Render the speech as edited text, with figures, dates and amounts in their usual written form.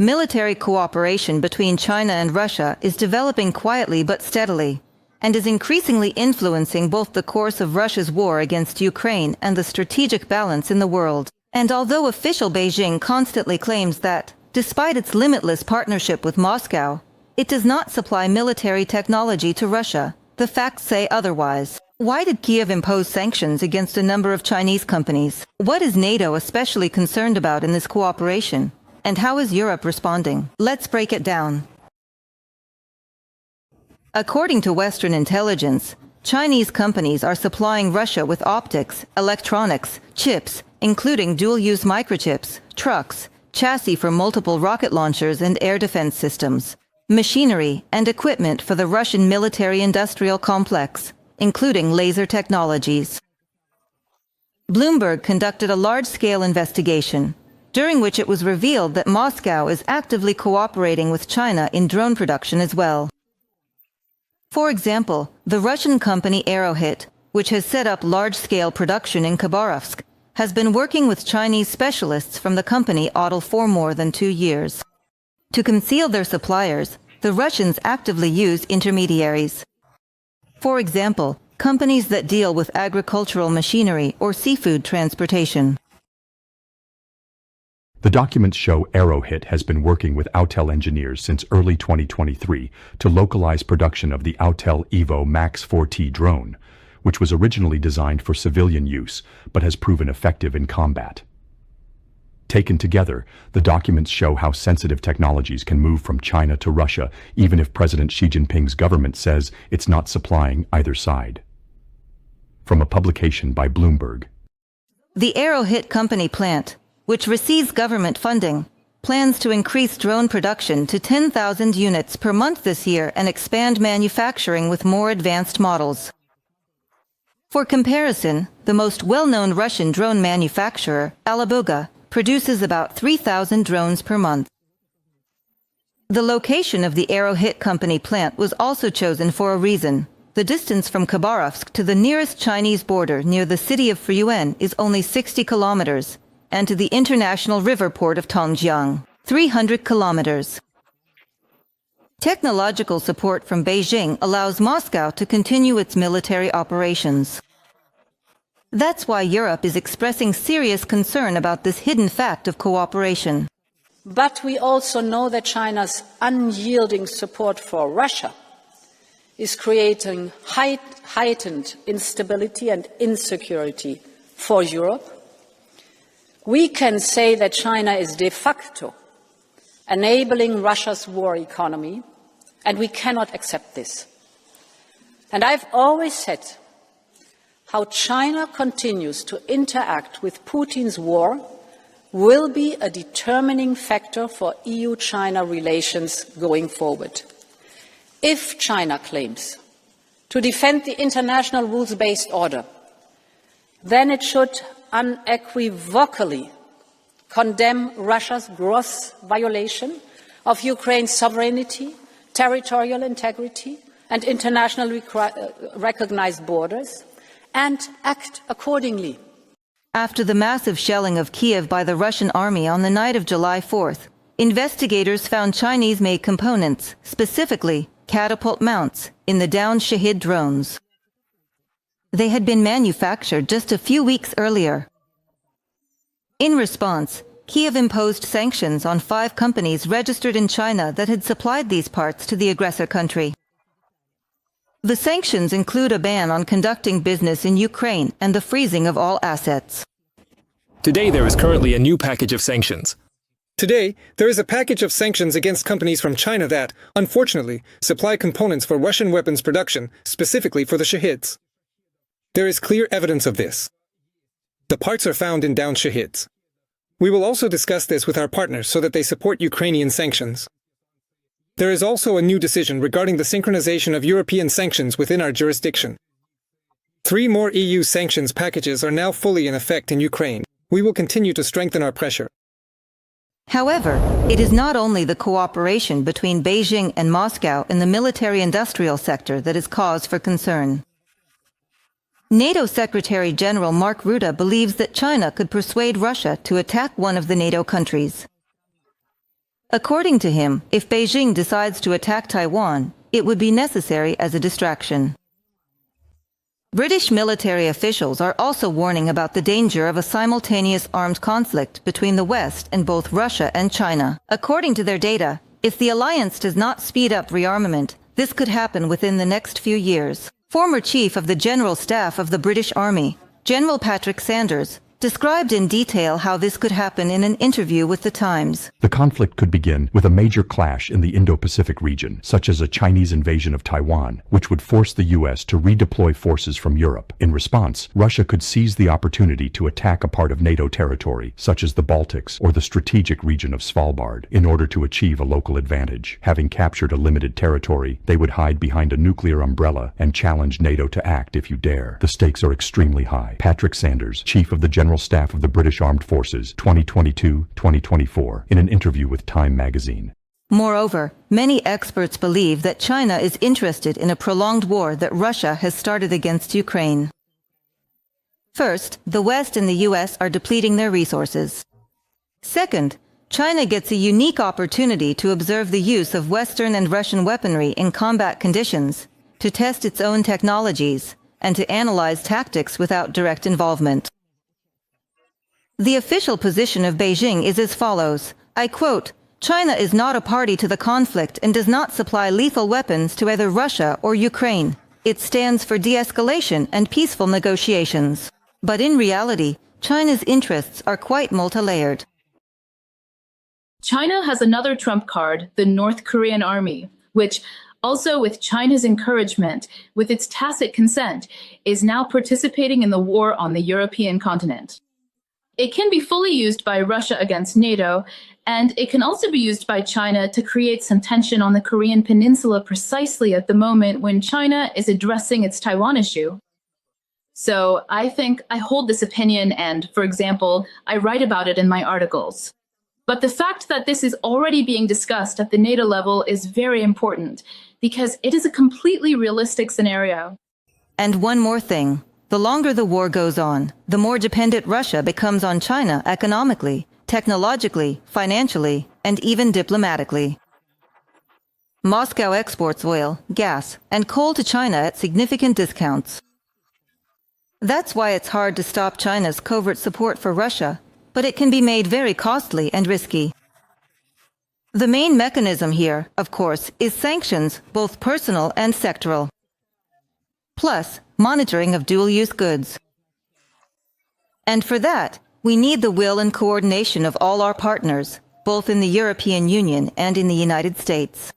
Military cooperation between China and Russia is developing quietly but steadily, and is increasingly influencing both the course of Russia's war against Ukraine and the strategic balance in the world. And although official Beijing constantly claims that, despite its limitless partnership with Moscow, it does not supply military technology to Russia, the facts say otherwise. Why did Kiev impose sanctions against a number of Chinese companies? What is NATO especially concerned about in this cooperation? And how is Europe responding? Let's break it down. According to Western intelligence, Chinese companies are supplying Russia with optics, electronics, chips, including dual-use microchips, trucks, chassis for multiple rocket launchers and air defense systems, machinery and equipment for the Russian military-industrial complex, including laser technologies. Bloomberg conducted a large-scale investigation, during which it was revealed that Moscow is actively cooperating with China in drone production as well. For example, the Russian company Arrowhead, which has set up large-scale production in Khabarovsk, has been working with Chinese specialists from the company AUTOL for more than 2 years. To conceal their suppliers, the Russians actively use intermediaries. For example, companies that deal with agricultural machinery or seafood transportation. The documents show Arrowhead has been working with Autel engineers since early 2023 to localize production of the Autel Evo Max 4T drone, which was originally designed for civilian use but has proven effective in combat. Taken together, the documents show how sensitive technologies can move from China to Russia even if President Xi Jinping's government says it's not supplying either side. From a publication by Bloomberg. The Arrowhead company plant, which receives government funding, plans to increase drone production to 10,000 units per month this year and expand manufacturing with more advanced models. For comparison, the most well-known Russian drone manufacturer, Alabuga, produces about 3,000 drones per month. The location of the Arrowhead company plant was also chosen for a reason. The distance from Khabarovsk to the nearest Chinese border near the city of Fuyuan is only 60 kilometers, and to the international river port of Tongjiang, 300 kilometers. Technological support from Beijing allows Moscow to continue its military operations. That's why Europe is expressing serious concern about this hidden fact of cooperation. But we also know that China's unyielding support for Russia is creating heightened instability and insecurity for Europe. We can say that China is de facto enabling Russia's war economy, and we cannot accept this. And I've always said how China continues to interact with Putin's war will be a determining factor for EU-China relations going forward. If China claims to defend the international rules-based order, then it should unequivocally condemn Russia's gross violation of Ukraine's sovereignty, territorial integrity, and internationally recognized borders, and act accordingly. After the massive shelling of Kiev by the Russian army on the night of July 4th, investigators found Chinese-made components, specifically catapult mounts, in the downed Shahed drones. They had been manufactured just a few weeks earlier. In response, Kiev imposed sanctions on 5 companies registered in China that had supplied these parts to the aggressor country. The sanctions include a ban on conducting business in Ukraine and the freezing of all assets. Today there is currently a new package of sanctions. Today, there is a package of sanctions against companies from China that, unfortunately, supply components for Russian weapons production, specifically for the Shaheds. There is clear evidence of this. The parts are found in downed Shaheds. We will also discuss this with our partners so that they support Ukrainian sanctions. There is also a new decision regarding the synchronization of European sanctions within our jurisdiction. 3 more EU sanctions packages are now fully in effect in Ukraine. We will continue to strengthen our pressure. However, it is not only the cooperation between Beijing and Moscow in the military-industrial sector that is cause for concern. NATO Secretary General Mark Rutte believes that China could persuade Russia to attack one of the NATO countries. According to him, if Beijing decides to attack Taiwan, it would be necessary as a distraction. British military officials are also warning about the danger of a simultaneous armed conflict between the West and both Russia and China. According to their data, if the alliance does not speed up rearmament, this could happen within the next few years. Former Chief of the General Staff of the British Army, General Patrick Sanders, described in detail how this could happen in an interview with The Times. The conflict could begin with a major clash in the Indo-Pacific region, such as a Chinese invasion of Taiwan, which would force the U.S. to redeploy forces from Europe. In response, Russia could seize the opportunity to attack a part of NATO territory, such as the Baltics or the strategic region of Svalbard, in order to achieve a local advantage. Having captured a limited territory, they would hide behind a nuclear umbrella and challenge NATO to act if you dare. The stakes are extremely high. Patrick Sanders, Chief of the General Staff of the British Armed Forces, 2022-2024, in an interview with Time magazine. Moreover, many experts believe that China is interested in a prolonged war that Russia has started against Ukraine. First, the West and the US are depleting their resources. Second, China gets a unique opportunity to observe the use of Western and Russian weaponry in combat conditions, to test its own technologies, and to analyze tactics without direct involvement. The official position of Beijing is as follows. I quote, "China is not a party to the conflict and does not supply lethal weapons to either Russia or Ukraine. It stands for de-escalation and peaceful negotiations." But in reality, China's interests are quite multi-layered. China has another trump card, the North Korean army, which, also with China's encouragement, with its tacit consent, is now participating in the war on the European continent. It can be fully used by Russia against NATO, and it can also be used by China to create some tension on the Korean peninsula precisely at the moment when China is addressing its Taiwan issue. So I think I hold this opinion and, for example, I write about it in my articles. But the fact that this is already being discussed at the NATO level is very important because it is a completely realistic scenario. And one more thing. The longer the war goes on, the more dependent Russia becomes on China economically, technologically, financially, and even diplomatically. Moscow exports oil, gas, and coal to China at significant discounts. That's why it's hard to stop China's covert support for Russia, but it can be made very costly and risky. The main mechanism here, of course, is sanctions, both personal and sectoral. Plus, monitoring of dual-use goods. And for that, we need the will and coordination of all our partners, both in the European Union and in the United States.